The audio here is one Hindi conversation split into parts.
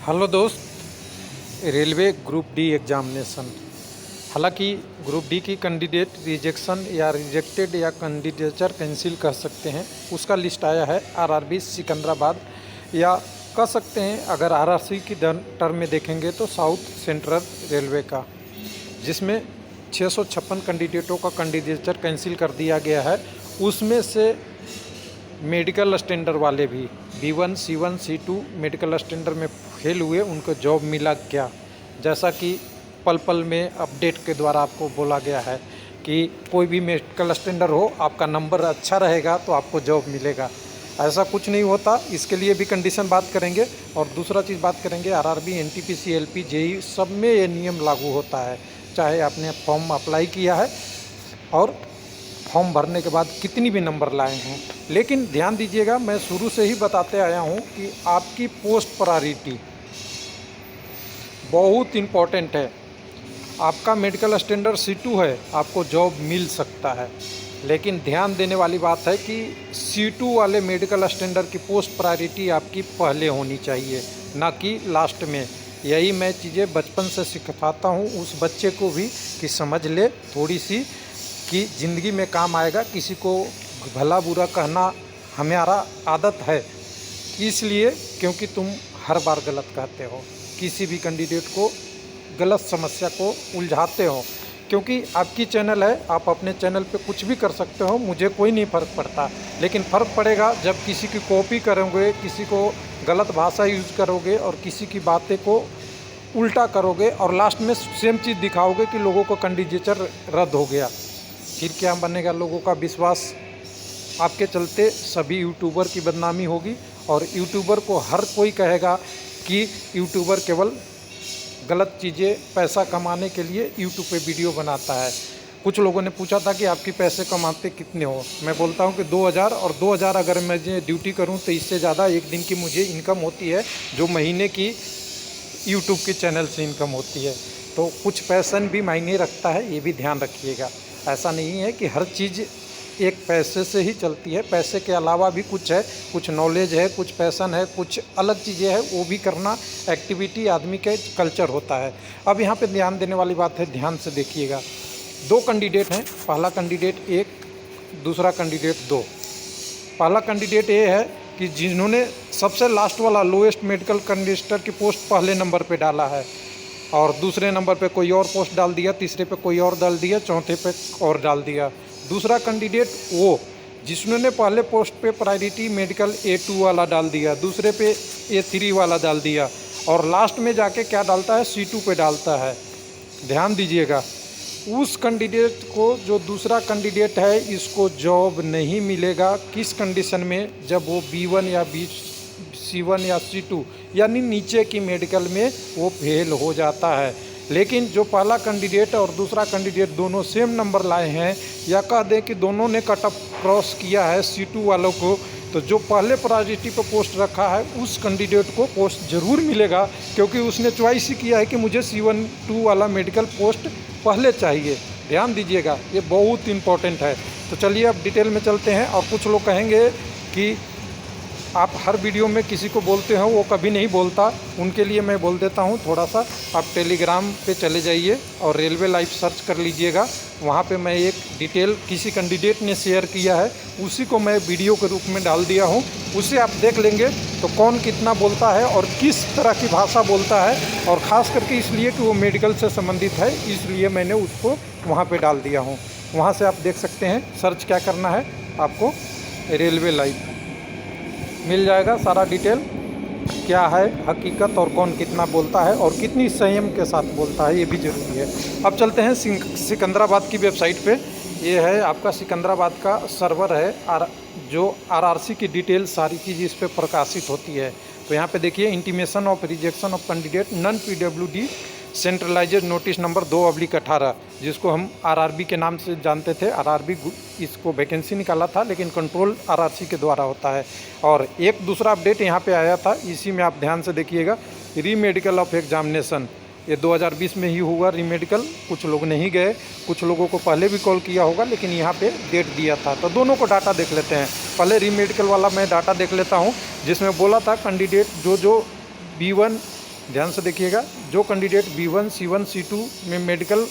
हेलो दोस्त, रेलवे ग्रुप डी एग्जामिनेशन। हालांकि ग्रुप डी की कैंडिडेट रिजेक्शन या रिजेक्टेड या कैंडिडेचर कैंसिल कह सकते हैं, उसका लिस्ट आया है आरआरबी सिकंदराबाद, या कह सकते हैं अगर आरआरसी की टर्म में देखेंगे तो साउथ सेंट्रल रेलवे का, जिसमें 656 कैंडिडेटों का कैंडिडेचर कैंसिल कर दिया गया है। उसमें से मेडिकल स्टैंडर्ड वाले भी B1, C1, C2 medical standard में फेल हुए, उनको जॉब मिला क्या, जैसा कि पल पल में अपडेट के द्वारा आपको बोला गया है कि कोई भी मेडिकल स्टैंडर्ड हो, आपका नंबर अच्छा रहेगा तो आपको जॉब मिलेगा। ऐसा कुछ नहीं होता, इसके लिए भी कंडीशन बात करेंगे। और दूसरा चीज़ बात करेंगे, आरआरबी, एनटीपीसी, LP, JEE सब में ये नियम लागू होता है, चाहे आपने फॉर्म अप्लाई किया है और फॉर्म भरने के बाद कितनी भी नंबर लाए हैं। लेकिन ध्यान दीजिएगा, मैं शुरू से ही बताते आया हूँ कि आपकी पोस्ट प्रायोरिटी बहुत इम्पॉर्टेंट है। आपका मेडिकल स्टैंडर्ड C2 है, आपको जॉब मिल सकता है, लेकिन ध्यान देने वाली बात है कि C2 वाले मेडिकल स्टैंडर्ड की पोस्ट प्रायोरिटी आपकी पहले होनी चाहिए, ना कि लास्ट में। यही मैं चीज़ें बचपन से सिखाता हूँ उस बच्चे को भी कि समझ ले थोड़ी सी, कि ज़िंदगी में काम आएगा। किसी को भला बुरा कहना हमारा आदत है, इसलिए क्योंकि तुम हर बार गलत कहते हो, किसी भी कैंडिडेट को गलत समस्या को उलझाते हो। क्योंकि आपकी चैनल है, आप अपने चैनल पे कुछ भी कर सकते हो, मुझे कोई नहीं फ़र्क पड़ता, लेकिन फ़र्क पड़ेगा जब किसी की कॉपी करोगे, किसी को गलत भाषा यूज़ करोगे और किसी की बातें को उल्टा करोगे और लास्ट में सेम चीज़ दिखाओगे कि लोगों को कैंडिडेचर रद्द हो गया। फिर क्या बनेगा? लोगों का विश्वास आपके चलते सभी यूट्यूबर की बदनामी होगी, और यूट्यूबर को हर कोई कहेगा कि यूट्यूबर केवल गलत चीज़ें पैसा कमाने के लिए यूट्यूब पे वीडियो बनाता है। कुछ लोगों ने पूछा था कि आपकी पैसे कमाते कितने हो, मैं बोलता हूँ कि 2000, और 2000 अगर मैं ड्यूटी करूँ तो इससे ज़्यादा एक दिन की मुझे इनकम होती है, जो महीने की यूट्यूब के चैनल से इनकम होती है। तो कुछ पैसन भी मायने रखता है, ये भी ध्यान रखिएगा। ऐसा नहीं है कि हर चीज़ एक पैसे से ही चलती है, पैसे के अलावा भी कुछ है, कुछ नॉलेज है, कुछ पैसन है, कुछ अलग चीज़ें हैं, वो भी करना एक्टिविटी आदमी के कल्चर होता है। अब यहाँ पे ध्यान देने वाली बात है, ध्यान से देखिएगा। 2 कैंडिडेट हैं, पहला कैंडिडेट 1, दूसरा कैंडिडेट 2। पहला कैंडिडेट ये है कि जिन्होंने सबसे लास्ट वाला लोएस्ट मेडिकल कैंडिडेट की पोस्ट पहले नंबर पे डाला है, और दूसरे नंबर पे कोई और पोस्ट डाल दिया, तीसरे पे कोई और डाल दिया, चौथे पे और डाल दिया। दूसरा कैंडिडेट वो जिन्होंने पहले पोस्ट पे प्रायोरिटी मेडिकल A2 वाला डाल दिया, दूसरे पे A3 वाला डाल दिया, और लास्ट में जाके क्या डालता है? C2 पे डालता है। ध्यान दीजिएगा, उस कैंडिडेट को, जो दूसरा कैंडिडेट है, इसको जॉब नहीं मिलेगा। किस कंडीशन में? जब वो B1 या C1 या C2 यानी नीचे की मेडिकल में वो फेल हो जाता है। लेकिन जो पहला कैंडिडेट और दूसरा कैंडिडेट दोनों सेम नंबर लाए हैं, या कह दें कि दोनों ने कट ऑफ क्रॉस किया है C2 वालों को, तो जो पहले प्रायोरिटी पर पोस्ट रखा है उस कैंडिडेट को पोस्ट ज़रूर मिलेगा, क्योंकि उसने चॉइस ही किया है कि मुझे C1 2 वाला मेडिकल पोस्ट पहले चाहिए। ध्यान दीजिएगा, ये बहुत इम्पोर्टेंट है। तो चलिए अब डिटेल में चलते हैं। और कुछ लोग कहेंगे कि आप हर वीडियो में किसी को बोलते हो, वो कभी नहीं बोलता, उनके लिए मैं बोल देता हूँ थोड़ा सा। आप टेलीग्राम पे चले जाइए और रेलवे लाइव सर्च कर लीजिएगा, वहाँ पे मैं एक डिटेल किसी कैंडिडेट ने शेयर किया है, उसी को मैं वीडियो के रूप में डाल दिया हूँ। उसे आप देख लेंगे तो कौन कितना बोलता है और किस तरह की भाषा बोलता है, और ख़ास करके इसलिए कि वो मेडिकल से संबंधित है, इसलिए मैंने उसको वहाँ पर डाल दिया हूँ। वहाँ से आप देख सकते हैं। सर्च क्या करना है आपको? रेलवे लाइव मिल जाएगा सारा डिटेल, क्या है हकीकत और कौन कितना बोलता है और कितनी संयम के साथ बोलता है, ये भी ज़रूरी है। अब चलते हैं सिकंदराबाद की वेबसाइट पे। ये है आपका सिकंदराबाद का सर्वर है, जो आरआरसी की डिटेल सारी चीज़ इस पर प्रकाशित होती है। तो यहाँ पे देखिए, intimation of rejection of candidate non PWD centralised notice number 2/18, जिसको हम आरआरबी के नाम से जानते थे। आरआरबी इसको वैकेंसी निकाला था, लेकिन कंट्रोल आरआरसी के द्वारा होता है। और एक दूसरा अपडेट यहाँ पे आया था, इसी में आप ध्यान से देखिएगा। रीमेडिकल ऑफ एग्जामिनेशन, ये 2020 में ही हुआ रीमेडिकल। कुछ लोग नहीं गए, कुछ लोगों को पहले भी कॉल किया होगा, लेकिन यहाँ पे डेट दिया था। तो दोनों को डाटा देख लेते हैं। पहले रीमेडिकल वाला मैं डाटा देख लेता हूँ, जिसमें बोला था कैंडिडेट जो B1 ध्यान से देखिएगा, जो कैंडिडेट B1, C1, C2 में मेडिकल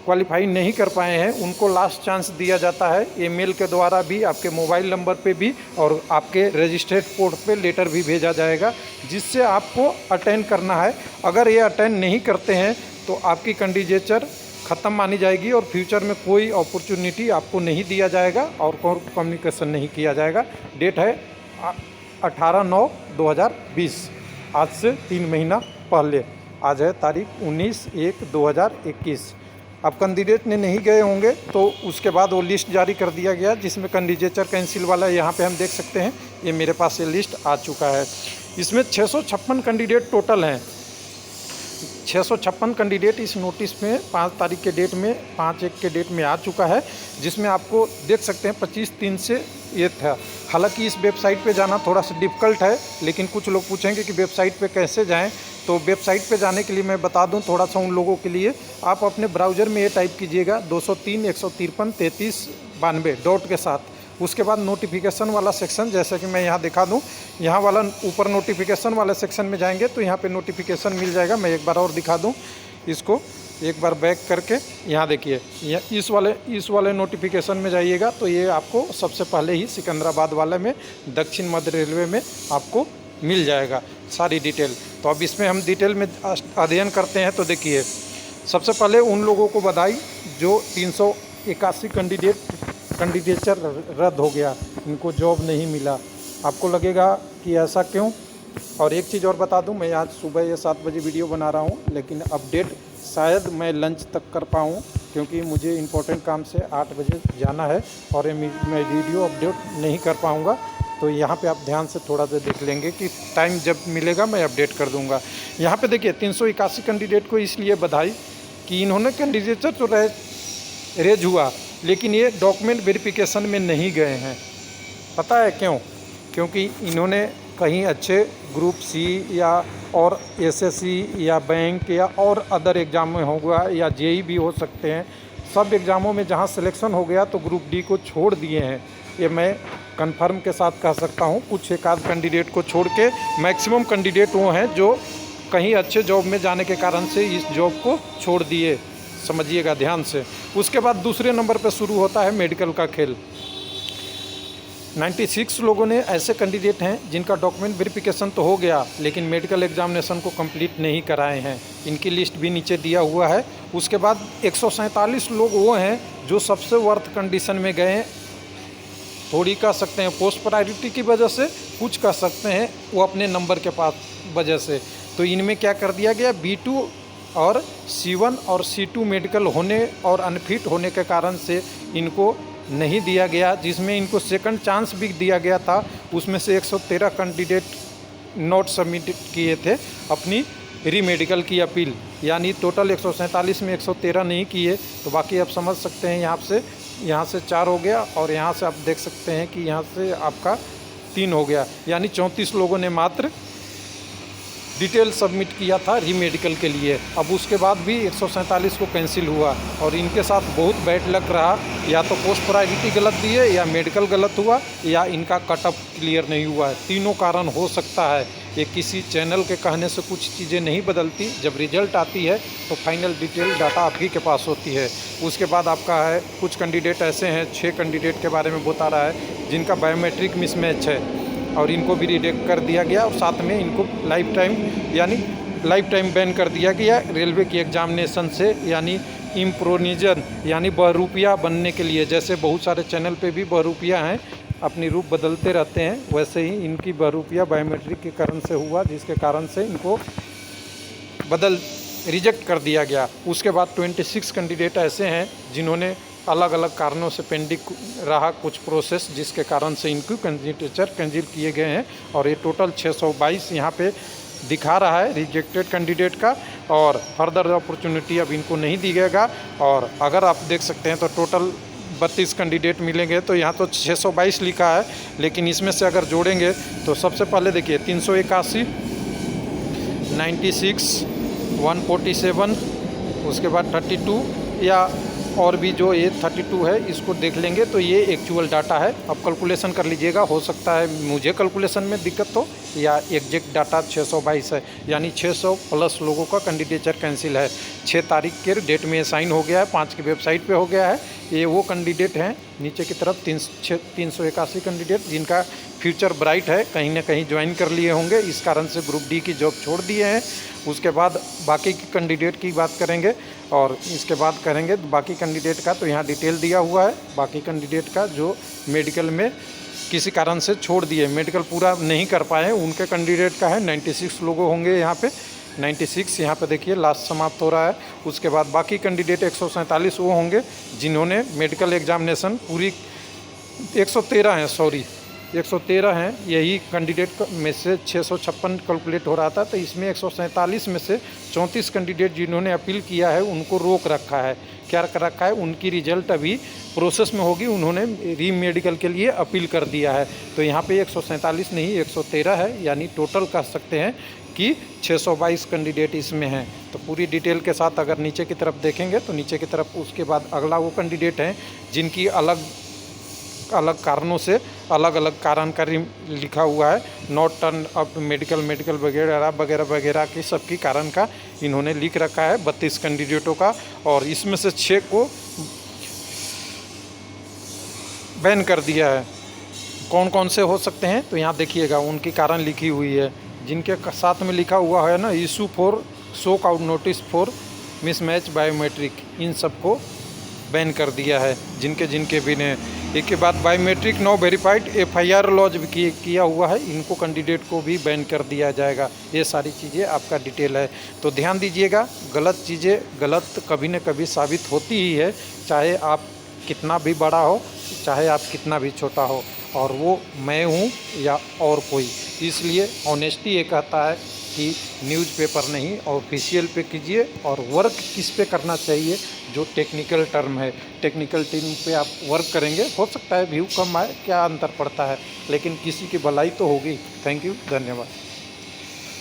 क्वालिफाई नहीं कर पाए हैं उनको लास्ट चांस दिया जाता है। ईमेल के द्वारा भी, आपके मोबाइल नंबर पे भी और आपके रजिस्टर्ड पोर्ट पे लेटर भी भेजा जाएगा, जिससे आपको अटेंड करना है। अगर ये अटेंड नहीं करते हैं तो आपकी कैंडिडेचर ख़त्म मानी जाएगी और फ्यूचर में कोई अपॉर्चुनिटी आपको नहीं दिया जाएगा और कम्युनिकेशन नहीं किया जाएगा। डेट है 18/9/2020, आज से 3 महीना पहले। आज है तारीख 19/1/2021। अब कैंडिडेट ने नहीं गए होंगे तो उसके बाद वो लिस्ट जारी कर दिया गया जिसमें कैंडिडेचर कैंसिल वाला, यहाँ पे हम देख सकते हैं, ये मेरे पास ये लिस्ट आ चुका है। इसमें 656 कैंडिडेट टोटल हैं। 656 कैंडिडेट इस नोटिस में 5 तारीख के डेट में, 5/1 के डेट में आ चुका है, जिसमें आपको देख सकते हैं 25/3 से ये था। हालांकि इस वेबसाइट पे जाना थोड़ा सा डिफ़िकल्ट है, लेकिन कुछ लोग पूछेंगे कि वेबसाइट पे कैसे जाएं, तो वेबसाइट पे जाने के लिए मैं बता दूं थोड़ा सा उन लोगों के लिए। आप अपने ब्राउज़र में ये टाइप कीजिएगा 203.153.33.92 डॉट के साथ। उसके बाद नोटिफिकेशन वाला सेक्शन, जैसे कि मैं यहाँ दिखा दूँ, यहाँ वाला ऊपर नोटिफिकेशन वाले सेक्शन में जाएंगे तो यहाँ पे नोटिफिकेशन मिल जाएगा। मैं एक बार और दिखा दूँ इसको, एक बार बैक करके यहाँ देखिए, इस वाले नोटिफिकेशन में जाइएगा तो ये आपको सबसे पहले ही सिकंदराबाद वाले में, दक्षिण मध्य रेलवे में आपको मिल जाएगा सारी डिटेल। तो अब इसमें हम डिटेल में अध्ययन करते हैं। तो देखिए, सबसे पहले उन लोगों को बधाई जो 381 कैंडिडेचर रद्द हो गया, इनको जॉब नहीं मिला। आपको लगेगा कि ऐसा क्यों? और एक चीज़ और बता दूं, मैं आज सुबह 7 बजे वीडियो बना रहा हूं, लेकिन अपडेट शायद मैं लंच तक कर पाऊँ, क्योंकि मुझे इम्पोर्टेंट काम से 8 बजे जाना है और मैं वीडियो अपडेट नहीं कर पाऊँगा। तो यहाँ पे आप ध्यान से थोड़ा सा देख लेंगे कि टाइम जब मिलेगा मैं अपडेट कर दूँगा। यहाँ पे देखिए 381 कैंडिडेट को इसलिए बधाई कि इन्होंने कैंडिडेचर तो रेज हुआ, लेकिन ये डॉक्यूमेंट वेरिफिकेशन में नहीं गए हैं। पता है क्यों? क्योंकि इन्होंने कहीं अच्छे ग्रुप सी या और एसएससी या बैंक या और अदर एग्ज़ाम में होगा, या जेई भी हो सकते हैं, सब एग्ज़ामों में जहां सिलेक्शन हो गया तो ग्रुप डी को छोड़ दिए हैं। ये मैं कंफर्म के साथ कह सकता हूं। कुछ एक आध कैंडिडेट को छोड़ के मैक्सिमम कैंडिडेट वो हैं जो कहीं अच्छे जॉब में जाने के कारण से इस जॉब को छोड़ दिए, समझिएगा ध्यान से। उसके बाद दूसरे नंबर पर शुरू होता है मेडिकल का खेल। 96 लोगों ने ऐसे कैंडिडेट हैं जिनका डॉक्यूमेंट वेरिफिकेशन तो हो गया, लेकिन मेडिकल एग्जामिनेशन को कंप्लीट नहीं कराए हैं। इनकी लिस्ट भी नीचे दिया हुआ है। उसके बाद 147 लोग वो हैं जो सबसे वर्थ कंडीशन में गए हैं। थोड़ी कह सकते हैं पोस्ट प्रायोरिटी की वजह से, कुछ कह सकते हैं वो अपने नंबर के पास वजह से। तो इनमें क्या कर दिया गया, B2 और C1 और C2 मेडिकल होने और अनफिट होने के कारण से इनको नहीं दिया गया। जिसमें इनको सेकंड चांस भी दिया गया था, उसमें से 113 कैंडिडेट नोट सबमिट किए थे अपनी रीमेडिकल की अपील, यानी टोटल 147 में 113 नहीं किए। तो बाकी आप समझ सकते हैं, यहाँ से 4 हो गया और यहाँ से आप देख सकते हैं कि यहाँ से आपका 3 हो गया, यानी 34 लोगों ने मात्र डिटेल सबमिट किया था रीमेडिकल के लिए। अब उसके बाद भी 147 को कैंसिल हुआ और इनके साथ बहुत बैड लक रहा। या तो पोस्ट प्रायोरिटी गलत दिए, या मेडिकल गलत हुआ, या इनका कट ऑफ क्लियर नहीं हुआ है। तीनों कारण हो सकता है। ये किसी चैनल के कहने से कुछ चीज़ें नहीं बदलती। जब रिजल्ट आती है तो फाइनल डिटेल डाटा आप ही के पास होती है। उसके बाद आपका है, कुछ कैंडिडेट ऐसे हैं, 6 कैंडिडेट के बारे में बता रहा है जिनका बायोमेट्रिक मिसमैच है और इनको भी रिजेक्ट कर दिया गया, और साथ में इनको लाइफ टाइम बैन कर दिया गया रेलवे की एग्जामिनेशन से, यानी इम्प्रोनिजन यानी बहरूपिया बनने के लिए। जैसे बहुत सारे चैनल पे भी बहरूपिया हैं, अपनी रूप बदलते रहते हैं, वैसे ही इनकी बहरूपिया बायोमेट्रिक के कारण से हुआ, जिसके कारण से इनको रिजेक्ट कर दिया गया। उसके बाद 26 कैंडिडेट ऐसे हैं जिन्होंने अलग अलग कारणों से पेंडिंग रहा कुछ प्रोसेस, जिसके कारण से इनको कैंडिडेचर कैंसिल किए गए हैं। और ये टोटल 622 यहाँ पे दिखा रहा है रिजेक्टेड कैंडिडेट का, और फर्दर अपॉर्चुनिटी अब इनको नहीं दिएगा। और अगर आप देख सकते हैं तो टोटल 32 कैंडिडेट मिलेंगे। तो यहाँ तो 622 लिखा है, लेकिन इसमें से अगर जोड़ेंगे तो सबसे पहले देखिए 381, 96, 147, उसके बाद 32 या और भी जो ये 32 है इसको देख लेंगे तो ये एक्चुअल डाटा है। अब कैलकुलेशन कर लीजिएगा, हो सकता है मुझे कैलकुलेशन में दिक्कत हो या एग्जैक्ट डाटा 622 है, यानी 600 प्लस लोगों का कैंडिडेचर कैंसिल है। 6 तारीख के डेट में साइन हो गया है, 5 की वेबसाइट पे हो गया है। ये वो कैंडिडेट हैं नीचे की तरफ 381 कैंडिडेट जिनका फ्यूचर ब्राइट है, कहीं ना कहीं ज्वाइन कर लिए होंगे, इस कारण से ग्रुप डी की जॉब छोड़ दिए हैं। उसके बाद बाकी की कैंडिडेट की बात करेंगे और इसके बाद करेंगे बाकी कैंडिडेट का। तो यहाँ डिटेल दिया हुआ है बाकी कैंडिडेट का जो मेडिकल में किसी कारण से छोड़ दिए, मेडिकल पूरा नहीं कर पाए, उनके कैंडिडेट का है। 96 लोगों होंगे यहाँ पे, 96 यहाँ पे देखिए लास्ट समाप्त हो रहा है। उसके बाद बाकी कैंडिडेट 147 वो होंगे जिन्होंने मेडिकल एग्जामिनेशन पूरी 113 हैं, सॉरी 113 हैं। यही कैंडिडेट में से 656 कैलकुलेट हो रहा था, तो इसमें 147 में से 34 कैंडिडेट जिन्होंने अपील किया है उनको रोक रखा है। क्या कर रखा है, उनकी रिजल्ट अभी प्रोसेस में होगी, उन्होंने री मेडिकल के लिए अपील कर दिया है। तो यहाँ पे 147 नहीं 113 है, यानी टोटल कह सकते हैं कि 622 कैंडिडेट इसमें हैं। तो पूरी डिटेल के साथ अगर नीचे की तरफ देखेंगे तो नीचे की तरफ उसके बाद अगला वो कैंडिडेट हैं जिनकी अलग अलग कारणों से अलग अलग कारणकारी लिखा हुआ है, नॉट टर्न अप मेडिकल वगैरह वगैरह वगैरह की सबकी कारण का इन्होंने लिख रखा है 32 कैंडिडेटों का। और इसमें से 6 को बैन कर दिया है। कौन कौन से हो सकते हैं तो यहाँ देखिएगा उनकी कारण लिखी हुई है, जिनके साथ में लिखा हुआ है ना issue for show out notice for mismatch biometric, इन सबको बैन कर दिया है जिनके भी ने। एक के बाद biometric no verified FIR lodge भी किया हुआ है, इनको कैंडिडेट को भी बैन कर दिया जाएगा। ये सारी चीज़ें आपका डिटेल है, तो ध्यान दीजिएगा। गलत चीज़ें गलत कभी न कभी साबित होती ही है, चाहे आप कितना भी बड़ा हो, चाहे आप कितना भी छोटा हो, और वो मैं हूँ या और कोई। इसलिए ऑनेस्टी ये कहता है कि न्यूज़पेपर नहीं ऑफिशियल पे कीजिए, और वर्क किस पे करना चाहिए, जो टेक्निकल टर्म है, टेक्निकल टीम पे आप वर्क करेंगे, हो सकता है व्यू कम आए, क्या अंतर पड़ता है, लेकिन किसी की भलाई तो होगी। थैंक यू, धन्यवाद।